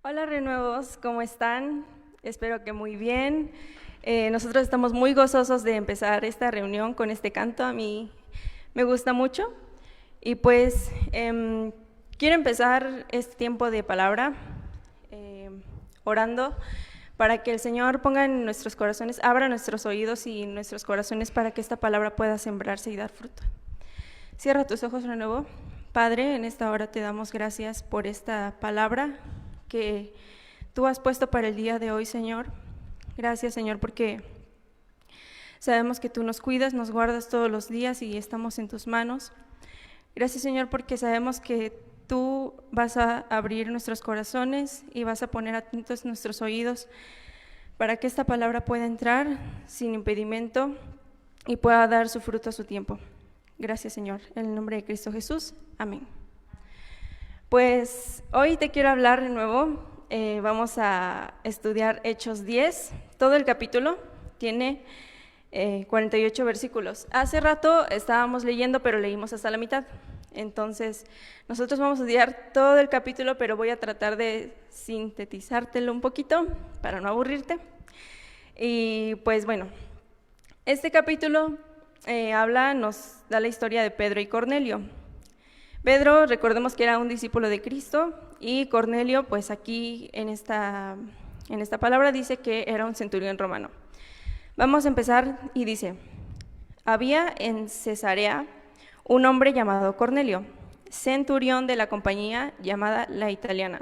Hola renuevos, ¿cómo están? Espero que muy bien. Nosotros estamos muy gozosos de empezar esta reunión con este canto. A mí me gusta mucho. Y pues quiero empezar este tiempo de palabra orando para que el Señor ponga en nuestros corazones, abra nuestros oídos y nuestros corazones para que esta palabra pueda sembrarse y dar fruto. Cierra tus ojos, renuevo. Padre, en esta hora te damos gracias por esta palabra que tú has puesto para el día de hoy, Señor. Gracias, Señor, porque sabemos que tú nos cuidas, nos guardas todos los días y estamos en tus manos. Gracias, Señor, porque sabemos que tú vas a abrir nuestros corazones y vas a poner atentos nuestros oídos para que esta palabra pueda entrar sin impedimento y pueda dar su fruto a su tiempo. Gracias, Señor. En el nombre de Cristo Jesús. Amén. Pues hoy te quiero hablar de nuevo. Vamos a estudiar Hechos 10. Todo el capítulo tiene 48 versículos. Hace rato estábamos leyendo, pero leímos hasta la mitad. Entonces, nosotros vamos a estudiar todo el capítulo, pero voy a tratar de sintetizártelo un poquito para no aburrirte. Y pues bueno, este capítulo nos da la historia de Pedro y Cornelio. Pedro, recordemos que era un discípulo de Cristo, y Cornelio, pues aquí en esta palabra dice que era un centurión romano. Vamos a empezar y dice: había en Cesarea un hombre llamado Cornelio, centurión de la compañía llamada La Italiana.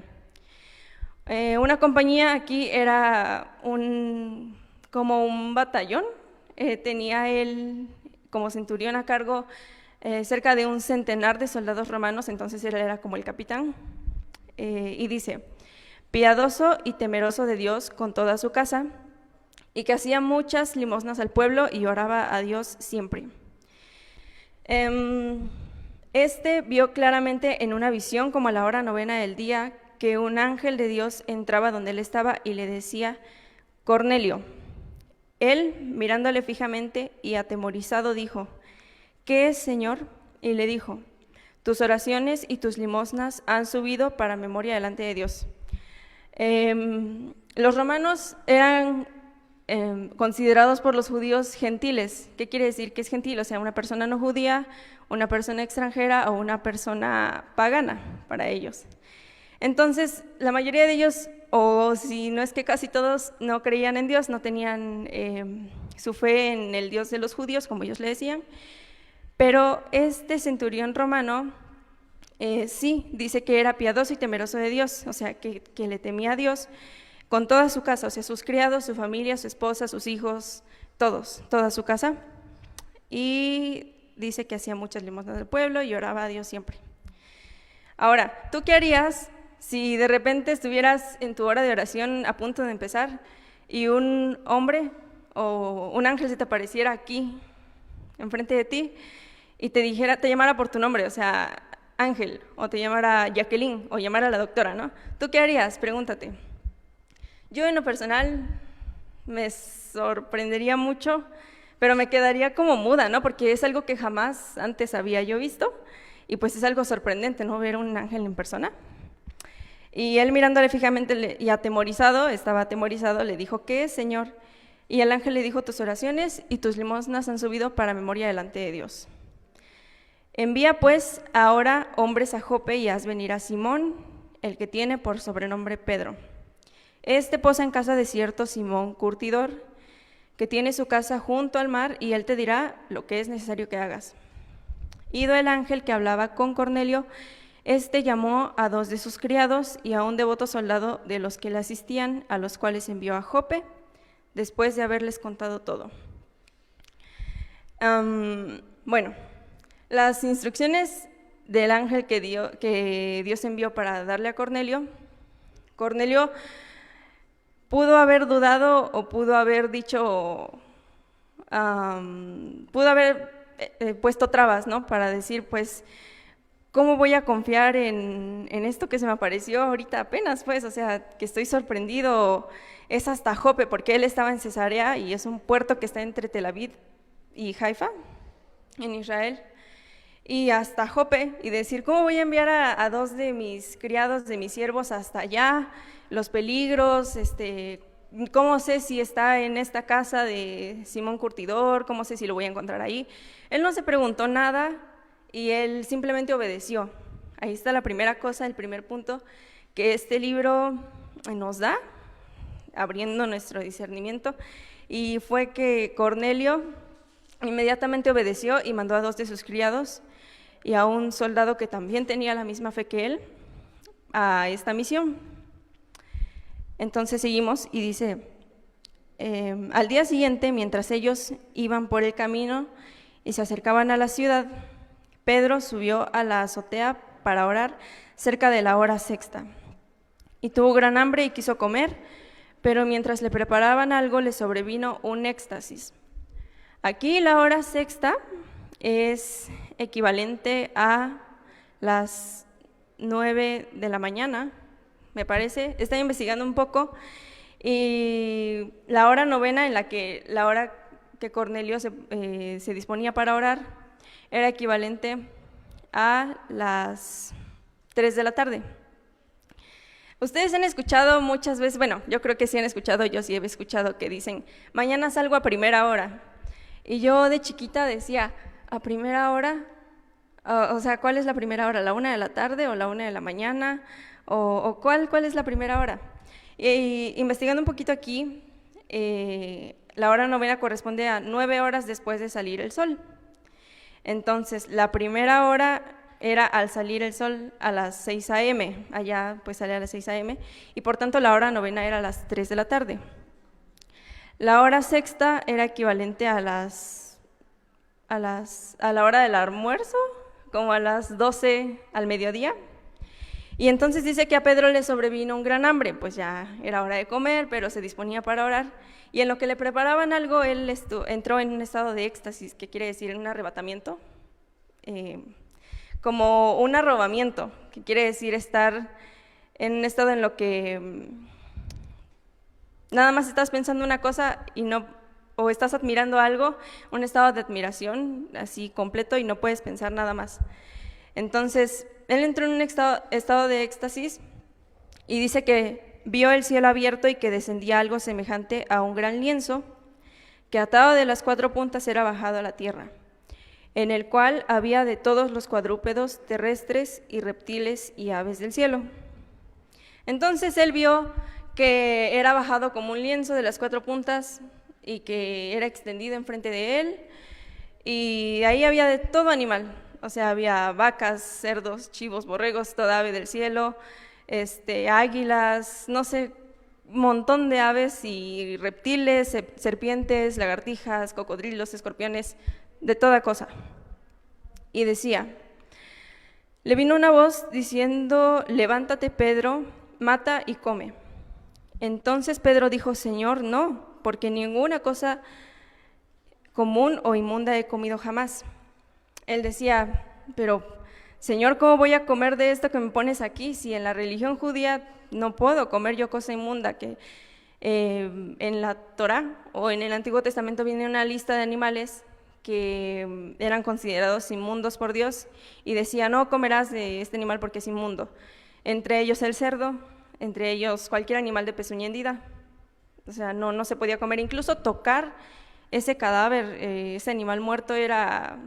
Una compañía aquí era como un batallón. Tenía él como centurión a cargo cerca de un centenar de soldados romanos, entonces él era como el capitán. Y dice: piadoso y temeroso de Dios con toda su casa, y que hacía muchas limosnas al pueblo y oraba a Dios siempre. Este vio claramente en una visión, como a la hora 9 del día, que un ángel de Dios entraba donde él estaba y le decía: Cornelio. Él, mirándole fijamente y atemorizado, dijo: ¿qué es, Señor? Y le dijo: tus oraciones y tus limosnas han subido para memoria delante de Dios. Los romanos eran considerados por los judíos gentiles. ¿Qué quiere decir que es gentil? O sea, una persona no judía, una persona extranjera o una persona pagana para ellos. Entonces, la mayoría de ellos, o si no es que casi todos, no creían en Dios, no tenían su fe en el Dios de los judíos, como ellos le decían. Pero este centurión romano sí dice que era piadoso y temeroso de Dios, o sea, que le temía a Dios con toda su casa, o sea, sus criados, su familia, su esposa, sus hijos, toda su casa. Y dice que hacía muchas limosnas del pueblo y oraba a Dios siempre. Ahora, ¿tú qué harías si de repente estuvieras en tu hora de oración a punto de empezar y un hombre o un ángel se te apareciera aquí enfrente de ti y te llamara por tu nombre, o sea, Ángel, o te llamara Jacqueline, o llamara a la doctora, ¿no? ¿Tú qué harías? Pregúntate. Yo en lo personal me sorprendería mucho, pero me quedaría como muda, ¿no? Porque es algo que jamás antes había yo visto, y pues es algo sorprendente, ¿no? Ver un ángel en persona. Y él, mirándole fijamente y estaba atemorizado, le dijo: ¿qué es, Señor? Y el ángel le dijo: tus oraciones y tus limosnas han subido para memoria delante de Dios. Envía pues ahora hombres a Jope y haz venir a Simón, el que tiene por sobrenombre Pedro. Este posa en casa de cierto Simón curtidor, que tiene su casa junto al mar, y él te dirá lo que es necesario que hagas. Ido el ángel que hablaba con Cornelio, este llamó a 2 de sus criados y a un devoto soldado de los que le asistían, a los cuales envió a Jope, después de haberles contado todo. Bueno, las instrucciones del ángel que Dios envió para darle a Cornelio, Cornelio pudo haber dudado o pudo haber dicho, pudo haber puesto trabas, ¿no? Para decir, pues, ¿cómo voy a confiar en esto que se me apareció ahorita apenas, pues? O sea, que estoy sorprendido. Es hasta Jope, porque él estaba en Cesarea y es un puerto que está entre Tel Aviv y Haifa, en Israel. y hasta Jope, y decir, ¿cómo voy a enviar a 2 de mis criados, de mis siervos hasta allá? Los peligros, ¿cómo sé si está en esta casa de Simón Curtidor? ¿Cómo sé si lo voy a encontrar ahí? Él no se preguntó nada y él simplemente obedeció. Ahí está la primera cosa, el primer punto que este libro nos da, abriendo nuestro discernimiento, y fue que Cornelio inmediatamente obedeció y mandó a 2 de sus criados y a un soldado que también tenía la misma fe que él a esta misión. Entonces seguimos y dice, al día siguiente, mientras ellos iban por el camino y se acercaban a la ciudad, Pedro subió a la azotea para orar cerca de la hora sexta. Y tuvo gran hambre y quiso comer, pero mientras le preparaban algo le sobrevino un éxtasis. Aquí la hora sexta es equivalente a las 9 de la mañana, me parece. Estaba investigando un poco y la hora novena, la hora que Cornelio se disponía para orar, era equivalente a las 3 de la tarde. Ustedes han escuchado muchas veces, bueno, yo creo que sí han escuchado, yo sí he escuchado que dicen, mañana salgo a primera hora. Y yo de chiquita decía, ¿a primera hora? O sea, ¿cuál es la primera hora? ¿La 1 de la tarde o la 1 de la mañana? ¿O cuál es la primera hora? Y investigando un poquito aquí, la hora novena corresponde a 9 horas después de salir el sol. Entonces, la primera hora era al salir el sol a las 6 a.m., allá pues sale a las 6 a.m., y por tanto la hora novena era a las 3 de la tarde. La hora sexta era equivalente a la hora del almuerzo, como a las 12 al mediodía. Y entonces dice que a Pedro le sobrevino un gran hambre, pues ya era hora de comer, pero se disponía para orar. Y en lo que le preparaban algo, él entró en un estado de éxtasis, que quiere decir en un arrebatamiento, como un arrobamiento, que quiere decir estar en un estado en lo que nada más estás pensando una cosa y no, o estás admirando algo, un estado de admiración así completo y no puedes pensar nada más. Entonces, él entró en un estado de éxtasis y dice que vio el cielo abierto y que descendía algo semejante a un gran lienzo que atado de las 4 puntas era bajado a la tierra, en el cual había de todos los cuadrúpedos terrestres y reptiles y aves del cielo. Entonces él vio que era bajado como un lienzo de las 4 puntas y que era extendido enfrente de él, y ahí había de todo animal, o sea, había vacas, cerdos, chivos, borregos, toda ave del cielo, águilas, no sé, un montón de aves y reptiles, serpientes, lagartijas, cocodrilos, escorpiones, de toda cosa. Y decía, le vino una voz diciendo, levántate Pedro, mata y come. Entonces Pedro dijo, Señor, no, porque ninguna cosa común o inmunda he comido jamás. Él decía, pero Señor, ¿cómo voy a comer de esto que me pones aquí? Si en la religión judía no puedo comer yo cosa inmunda, que en la Torá o en el Antiguo Testamento viene una lista de animales que eran considerados inmundos por Dios y decía, no comerás de este animal porque es inmundo, entre ellos el cerdo, entre ellos cualquier animal de pezuña hendida, o sea, no se podía comer, incluso tocar ese cadáver, ese animal muerto era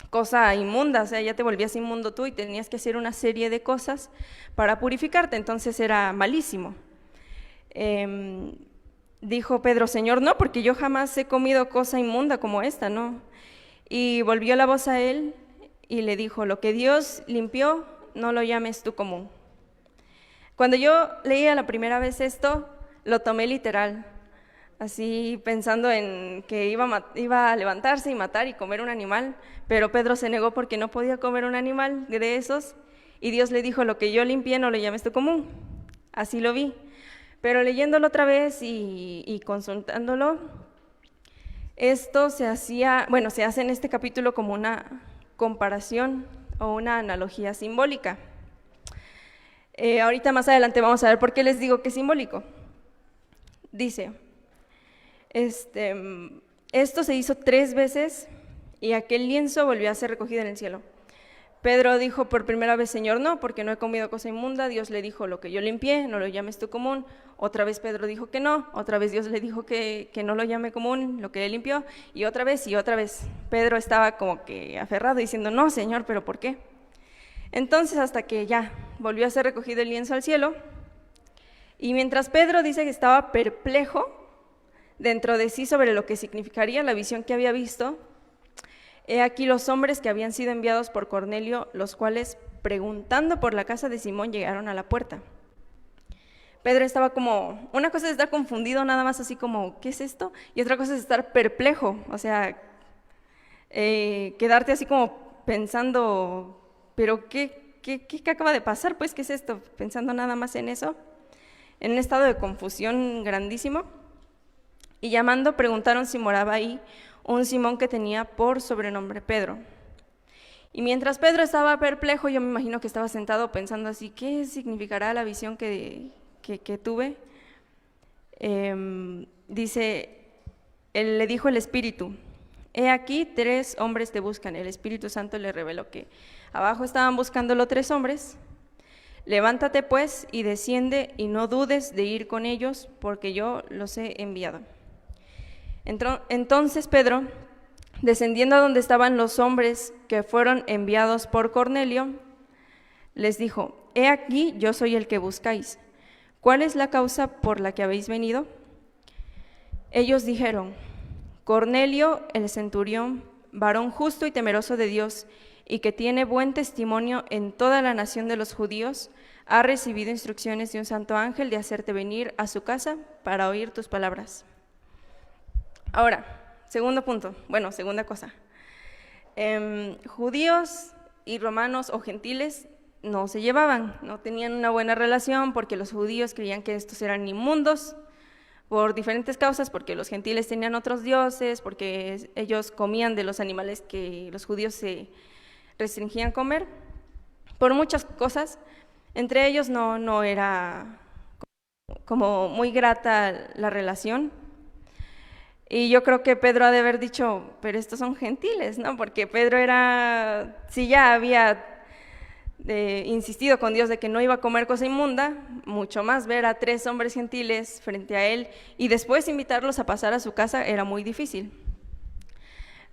cosa inmunda, o sea, ya te volvías inmundo tú y tenías que hacer una serie de cosas para purificarte, entonces era malísimo. Dijo Pedro, Señor, no, porque yo jamás he comido cosa inmunda como esta, ¿no? Y volvió la voz a él y le dijo, lo que Dios limpió, no lo llames tú común. Cuando yo leía la primera vez esto, lo tomé literal, así pensando en que iba a levantarse y matar y comer un animal, pero Pedro se negó porque no podía comer un animal de esos, y Dios le dijo, lo que yo limpié, no lo llames tú común. Así lo vi. Pero leyéndolo otra vez y consultándolo, esto se hace en este capítulo como una comparación o una analogía simbólica. Ahorita más adelante vamos a ver por qué les digo que es simbólico. Dice, esto se hizo 3 veces y aquel lienzo volvió a ser recogido en el cielo. Pedro dijo por primera vez, Señor, no, porque no he comido cosa inmunda. Dios le dijo, lo que yo limpié, no lo llames tú común. Otra vez Pedro dijo que no, otra vez Dios le dijo que no lo llame común, lo que él limpió, y otra vez. Pedro estaba como que aferrado diciendo, no, Señor, ¿pero por qué? Entonces hasta que ya volvió a ser recogido el lienzo al cielo, y mientras Pedro dice que estaba perplejo dentro de sí sobre lo que significaría la visión que había visto, he aquí los hombres que habían sido enviados por Cornelio, los cuales, preguntando por la casa de Simón, llegaron a la puerta. Pedro estaba como, una cosa es estar confundido nada más así como, ¿qué es esto? Y otra cosa es estar perplejo, o sea, quedarte así como pensando, ¿pero qué acaba de pasar? Pues, ¿qué es esto? Pensando nada más en eso, en un estado de confusión grandísimo. Y llamando, preguntaron si moraba ahí un Simón que tenía por sobrenombre Pedro. Y mientras Pedro estaba perplejo, yo me imagino que estaba sentado pensando así, ¿qué significará la visión que tuve? Le dijo el Espíritu, he aquí 3 hombres te buscan. El Espíritu Santo le reveló que abajo estaban buscándolo 3 hombres. Levántate pues y desciende y no dudes de ir con ellos, porque yo los he enviado. Entonces Pedro, descendiendo a donde estaban los hombres que fueron enviados por Cornelio, les dijo, he aquí yo soy el que buscáis. ¿Cuál es la causa por la que habéis venido? Ellos dijeron, Cornelio, el centurión, varón justo y temeroso de Dios, y que tiene buen testimonio en toda la nación de los judíos, ha recibido instrucciones de un santo ángel de hacerte venir a su casa para oír tus palabras. Ahora, segunda cosa. Judíos y romanos o gentiles no se llevaban, no tenían una buena relación porque los judíos creían que estos eran inmundos por diferentes causas, porque los gentiles tenían otros dioses, porque ellos comían de los animales que los judíos se restringían comer, por muchas cosas. Entre ellos no era como muy grata la relación. Y yo creo que Pedro ha de haber dicho, pero estos son gentiles, ¿no? Porque Pedro si ya había insistido con Dios de que no iba a comer cosa inmunda, mucho más ver a 3 hombres gentiles frente a él y después invitarlos a pasar a su casa era muy difícil.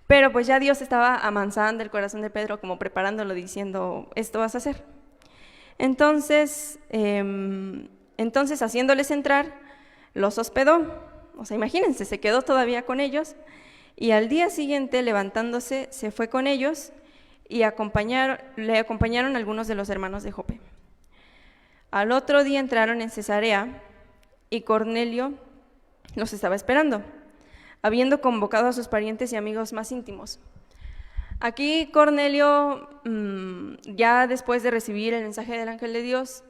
Pero pues ya Dios estaba amansando el corazón de Pedro, como preparándolo, diciendo, esto vas a hacer. Entonces haciéndoles entrar, los hospedó. O sea, imagínense, se quedó todavía con ellos y al día siguiente, levantándose, se fue con ellos y le acompañaron algunos de los hermanos de Jope. Al otro día entraron en Cesarea y Cornelio los estaba esperando, habiendo convocado a sus parientes y amigos más íntimos. Aquí Cornelio, ya después de recibir el mensaje del ángel de Dios,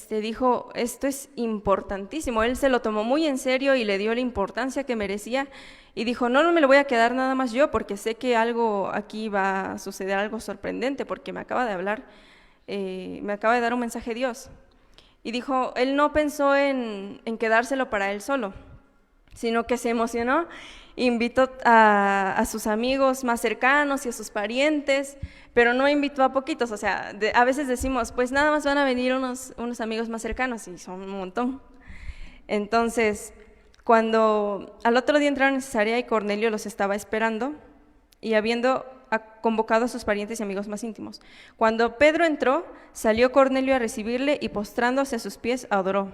dijo, esto es importantísimo. Él se lo tomó muy en serio y le dio la importancia que merecía y dijo, no me lo voy a quedar nada más yo, porque sé que algo aquí va a suceder, algo sorprendente, porque me acaba de hablar, me acaba de dar un mensaje Dios. Y dijo, él no pensó en quedárselo para él solo, sino que se emocionó, invitó a sus amigos más cercanos y a sus parientes, pero no invitó a poquitos. O sea, a veces decimos, pues nada más van a venir unos amigos más cercanos, y son un montón. Entonces, cuando al otro día entraron en Cesarea y Cornelio los estaba esperando, y habiendo convocado a sus parientes y amigos más íntimos. Cuando Pedro entró, salió Cornelio a recibirle y postrándose a sus pies adoró.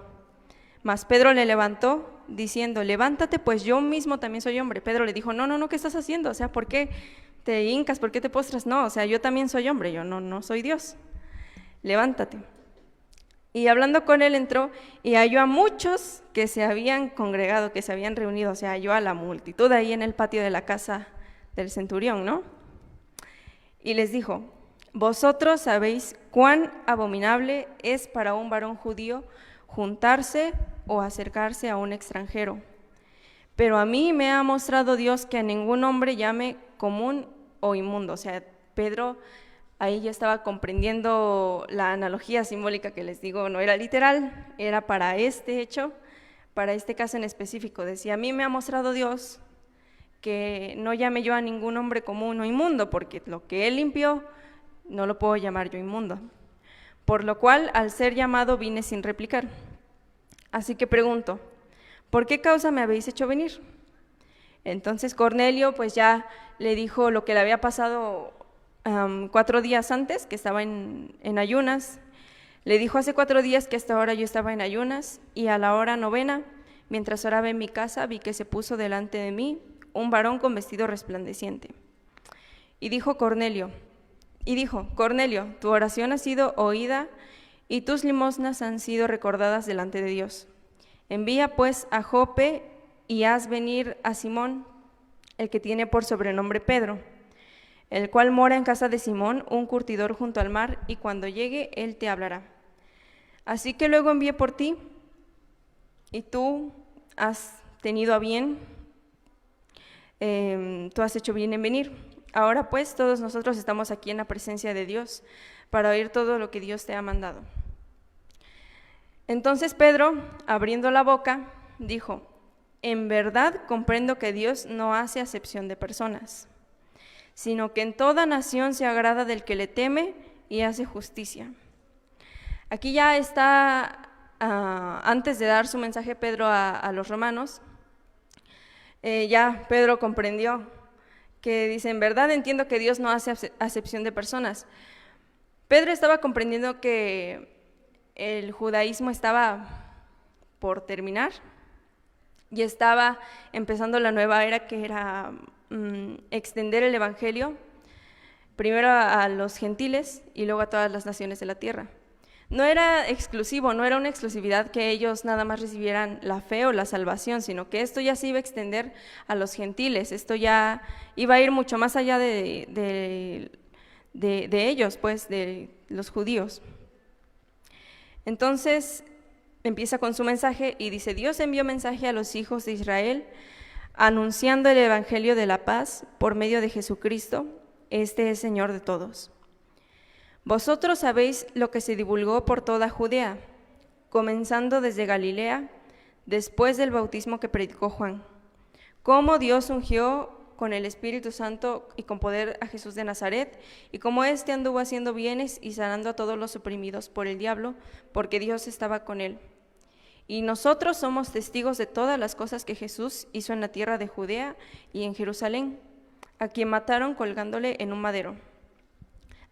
Mas Pedro le levantó, diciendo, levántate, pues yo mismo también soy hombre. Pedro le dijo, no, ¿qué estás haciendo? O sea, ¿por qué te hincas? ¿Por qué te postras? No, o sea, yo también soy hombre, yo no soy Dios. Levántate. Y hablando con él entró y halló a muchos que se habían congregado, que se habían reunido, o sea, halló a la multitud ahí en el patio de la casa del centurión, ¿no? Y les dijo, vosotros sabéis cuán abominable es para un varón judío juntarse o acercarse a un extranjero. Pero a mí me ha mostrado Dios que a ningún hombre llame común o inmundo. O sea, Pedro ahí ya estaba comprendiendo la analogía simbólica que les digo, no era literal, era para este hecho, para este caso en específico. Decía, a mí me ha mostrado Dios que no llame yo a ningún hombre común o inmundo, porque lo que Él limpió, no lo puedo llamar yo inmundo. Por lo cual, al ser llamado, vine sin replicar. Así que pregunto, ¿por qué causa me habéis hecho venir? Entonces Cornelio pues ya le dijo lo que le había pasado 4 días antes, que estaba en ayunas. Le dijo hace 4 días que hasta ahora yo estaba en ayunas, y a la hora 9, mientras oraba en mi casa, vi que se puso delante de mí un varón con vestido resplandeciente. Y dijo, Cornelio, tu oración ha sido oída y tus limosnas han sido recordadas delante de Dios. Envía pues a Jope y haz venir a Simón, el que tiene por sobrenombre Pedro, el cual mora en casa de Simón, un curtidor junto al mar, y cuando llegue él te hablará. Así que luego envié por ti, y tú has tenido a bien, tú has hecho bien en venir. Ahora pues todos nosotros estamos aquí en la presencia de Dios para oír todo lo que Dios te ha mandado. Entonces Pedro, abriendo la boca, dijo, en verdad comprendo que Dios no hace acepción de personas, sino que en toda nación se agrada del que le teme y hace justicia. Aquí ya está, antes de dar su mensaje Pedro a los romanos, ya Pedro comprendió que dice, en verdad entiendo que Dios no hace acepción de personas. Pedro estaba comprendiendo que el judaísmo estaba por terminar y estaba empezando la nueva era, que era extender el evangelio primero a los gentiles y luego a todas las naciones de la tierra. No era exclusivo, no era una exclusividad que ellos nada más recibieran la fe o la salvación, sino que esto ya se iba a extender a los gentiles, esto ya iba a ir mucho más allá de ellos, pues, de los judíos. Entonces empieza con su mensaje y dice, Dios envió mensaje a los hijos de Israel, anunciando el evangelio de la paz por medio de Jesucristo, este es Señor de todos. Vosotros sabéis lo que se divulgó por toda Judea, comenzando desde Galilea, después del bautismo que predicó Juan, cómo Dios ungió con el Espíritu Santo y con poder a Jesús de Nazaret, y cómo éste anduvo haciendo bienes y sanando a todos los oprimidos por el diablo, porque Dios estaba con él. Y nosotros somos testigos de todas las cosas que Jesús hizo en la tierra de Judea y en Jerusalén, a quien mataron colgándole en un madero.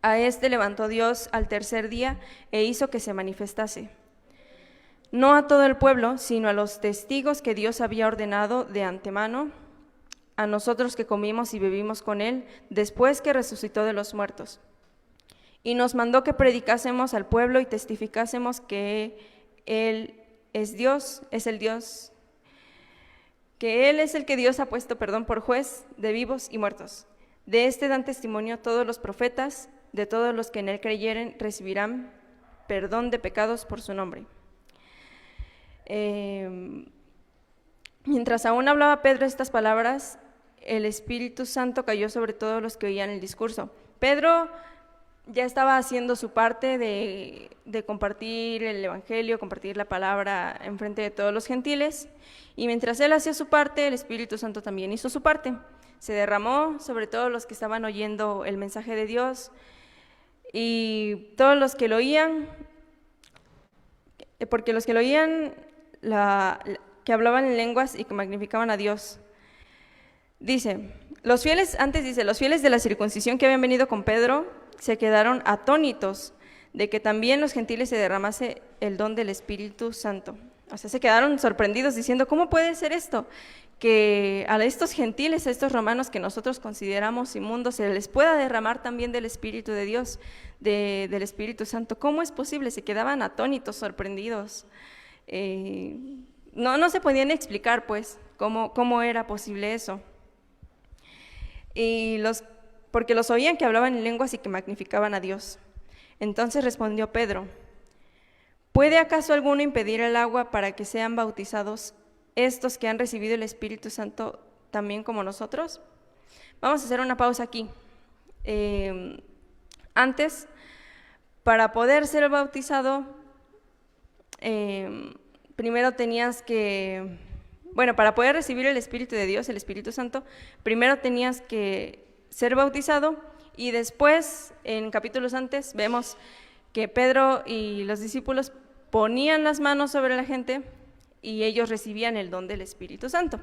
A este levantó Dios al tercer día e hizo que se manifestase, no a todo el pueblo, sino a los testigos que Dios había ordenado de antemano, a nosotros que comimos y bebimos con él después que resucitó de los muertos. Y nos mandó que predicásemos al pueblo y testificásemos que él es Dios, es el Dios, que él es el que Dios ha puesto, por juez de vivos y muertos. De este dan testimonio todos los profetas, de todos los que en él creyeren recibirán perdón de pecados por su nombre. Mientras aún hablaba Pedro estas palabras, el Espíritu Santo cayó sobre todos los que oían el discurso. Pedro ya estaba haciendo su parte de compartir el evangelio, compartir la palabra en frente de todos los gentiles, y mientras él hacía su parte, el Espíritu Santo también hizo su parte. Se derramó sobre todos los que estaban oyendo el mensaje de Dios, y todos los que lo oían, porque los que lo oían, que hablaban en lenguas y que magnificaban a Dios. Dice, los fieles de la circuncisión que habían venido con Pedro se quedaron atónitos de que también los gentiles se derramase el don del Espíritu Santo. O sea, se quedaron sorprendidos diciendo, ¿cómo puede ser esto? Que a estos gentiles, a estos romanos que nosotros consideramos inmundos, se les pueda derramar también del Espíritu de Dios, del Espíritu Santo. ¿Cómo es posible? Se quedaban atónitos, sorprendidos. No se podían explicar, pues, cómo era posible eso. Porque los oían que hablaban en lenguas y que magnificaban a Dios. Entonces respondió Pedro, ¿puede acaso alguno impedir el agua para que sean bautizados estos que han recibido el Espíritu Santo también como nosotros? Vamos a hacer una pausa aquí. Antes, para poder ser bautizado, primero tenías que, para poder recibir el Espíritu de Dios, el Espíritu Santo, primero tenías que ser bautizado y después, en capítulos antes, vemos que Pedro y los discípulos ponían las manos sobre la gente y ellos recibían el don del Espíritu Santo.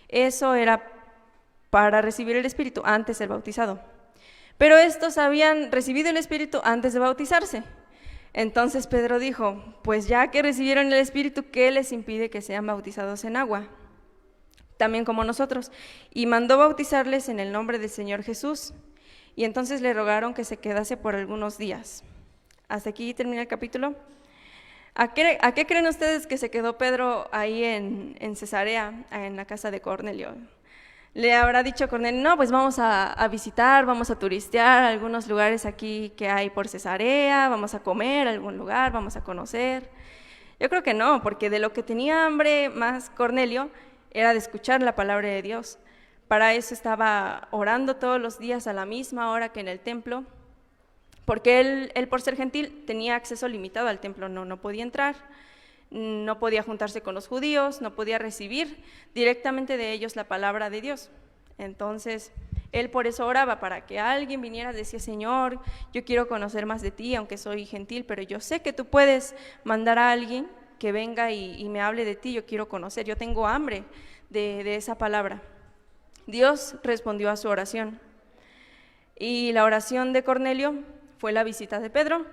Eso era para recibir el Espíritu antes del bautizado. Pero estos habían recibido el Espíritu antes de bautizarse. Entonces Pedro dijo, pues ya que recibieron el Espíritu, ¿qué les impide que sean bautizados en agua? También como nosotros. Y mandó bautizarles en el nombre del Señor Jesús. Y entonces le rogaron que se quedase por algunos días. Hasta aquí termina el capítulo. ¿A qué creen ustedes que se quedó Pedro ahí en Cesarea, en la casa de Cornelio? Le habrá dicho a Cornelio, no, pues vamos a visitar, vamos a turistear algunos lugares aquí que hay por Cesarea, vamos a comer a algún lugar, vamos a conocer. Yo creo que no, porque de lo que tenía hambre más Cornelio era de escuchar la palabra de Dios. Para eso estaba orando todos los días a la misma hora que en el templo, porque él por ser gentil tenía acceso limitado al templo, no podía entrar, no podía juntarse con los judíos, no podía recibir directamente de ellos la palabra de Dios. Entonces, él por eso oraba, para que alguien viniera y decía, Señor, yo quiero conocer más de ti, aunque soy gentil, pero yo sé que tú puedes mandar a alguien que venga y me hable de ti, yo quiero conocer, yo tengo hambre de esa palabra. Dios respondió a su oración. Y la oración de Cornelio fue la visita de Pedro,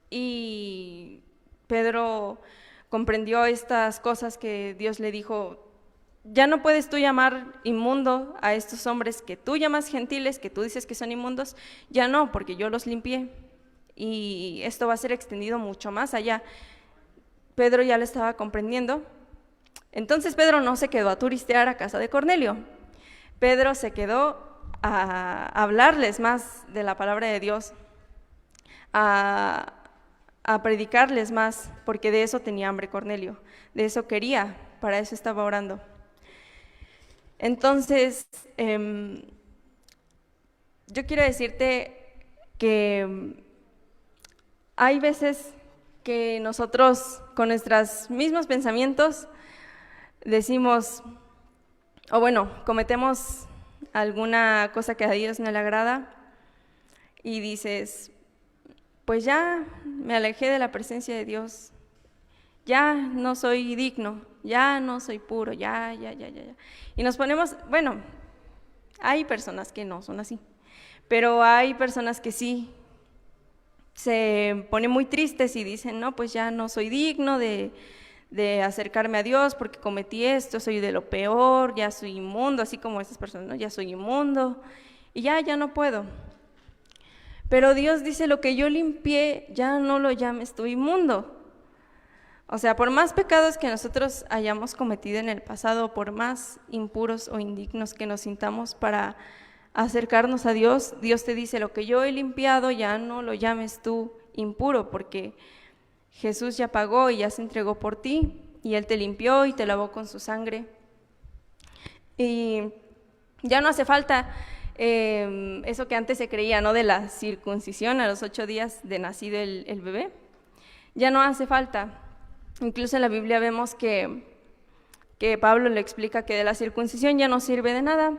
y Pedro comprendió estas cosas que Dios le dijo, ya no puedes tú llamar inmundo a estos hombres que tú llamas gentiles, que tú dices que son inmundos, ya no, porque yo los limpié, y esto va a ser extendido mucho más allá. Pedro ya lo estaba comprendiendo. Entonces Pedro no se quedó a turistear a casa de Cornelio, Pedro se quedó a hablarles más de la palabra de Dios, a predicarles más, porque de eso tenía hambre Cornelio, de eso quería, para eso estaba orando. Entonces, yo quiero decirte que hay veces que nosotros con nuestros mismos pensamientos decimos, o bueno, cometemos alguna cosa que a Dios no le agrada y dices, pues ya me alejé de la presencia de Dios, ya no soy digno, ya no soy puro, ya. Y nos ponemos, bueno, hay personas que no son así, pero hay personas que sí se ponen muy tristes y dicen, no, pues ya no soy digno de acercarme a Dios porque cometí esto, soy de lo peor, ya soy inmundo, así como esas personas, ¿no? Ya soy inmundo y ya no puedo. Pero Dios dice, lo que yo limpié, ya no lo llames tú inmundo. O sea, por más pecados que nosotros hayamos cometido en el pasado, por más impuros o indignos que nos sintamos para acercarnos a Dios, Dios te dice, lo que yo he limpiado, ya no lo llames tú impuro, porque Jesús ya pagó y ya se entregó por ti, y Él te limpió y te lavó con su sangre. Y ya no hace falta eso que antes se creía, ¿no? De la circuncisión a los 8 días de nacido el bebé, ya no hace falta. Incluso en la Biblia vemos que Pablo le explica que de la circuncisión ya no sirve de nada,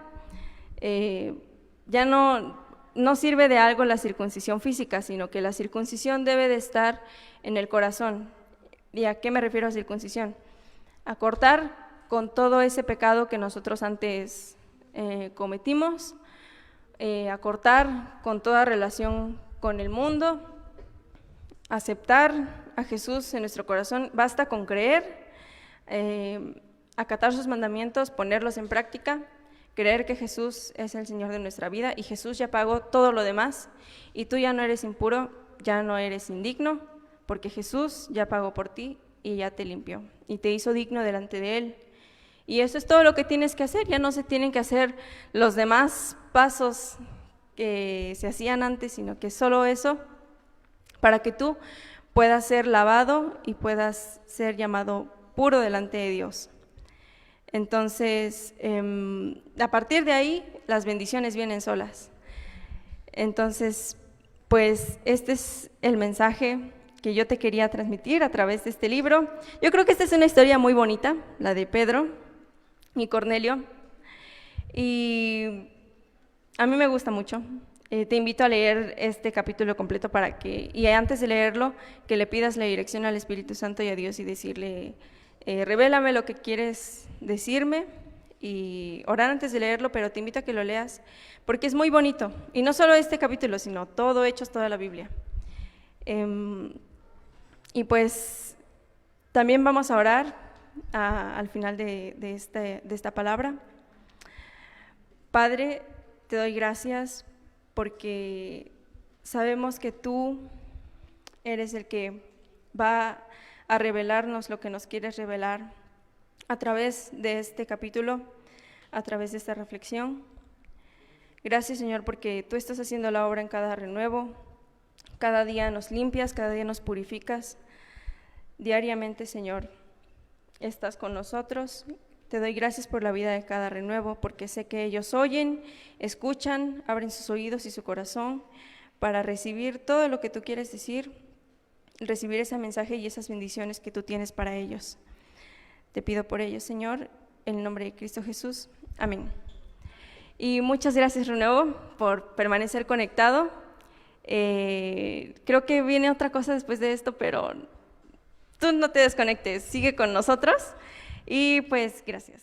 ya no sirve de algo la circuncisión física, sino que la circuncisión debe de estar en el corazón. ¿Y a qué me refiero a circuncisión? A cortar con todo ese pecado que nosotros antes cometimos, a cortar con toda relación con el mundo, aceptar a Jesús en nuestro corazón. Basta con creer, acatar sus mandamientos, ponerlos en práctica, creer que Jesús es el Señor de nuestra vida y Jesús ya pagó todo lo demás y tú ya no eres impuro, ya no eres indigno, porque Jesús ya pagó por ti y ya te limpió y te hizo digno delante de Él. Y eso es todo lo que tienes que hacer, ya no se tienen que hacer los demás pasos que se hacían antes, sino que solo eso, para que tú puedas ser lavado y puedas ser llamado puro delante de Dios. Entonces, a partir de ahí, las bendiciones vienen solas. Entonces, pues este es el mensaje que yo te quería transmitir a través de este libro. Yo creo que esta es una historia muy bonita, la de Pedro y Cornelio, y a mí me gusta mucho. Te invito a leer este capítulo completo y antes de leerlo, que le pidas la dirección al Espíritu Santo y a Dios y decirle, revélame lo que quieres decirme, y orar antes de leerlo, pero te invito a que lo leas, porque es muy bonito, y no solo este capítulo, sino todo Hechos, toda la Biblia. Y pues también vamos a orar al final de esta palabra. Padre, te doy gracias porque sabemos que tú eres el que va a revelarnos lo que nos quieres revelar a través de este capítulo, a través de esta reflexión. Gracias, Señor, porque tú estás haciendo la obra en cada renuevo, cada día nos limpias, cada día nos purificas. Diariamente, Señor, estás con nosotros. Te doy gracias por la vida de cada renuevo, porque sé que ellos oyen, escuchan, abren sus oídos y su corazón para recibir todo lo que tú quieres decir, recibir ese mensaje y esas bendiciones que tú tienes para ellos. Te pido por ellos, Señor, en el nombre de Cristo Jesús. Amén. Y muchas gracias, Renuevo, por permanecer conectado. Creo que viene otra cosa después de esto, pero tú no te desconectes, sigue con nosotros. Y pues, gracias.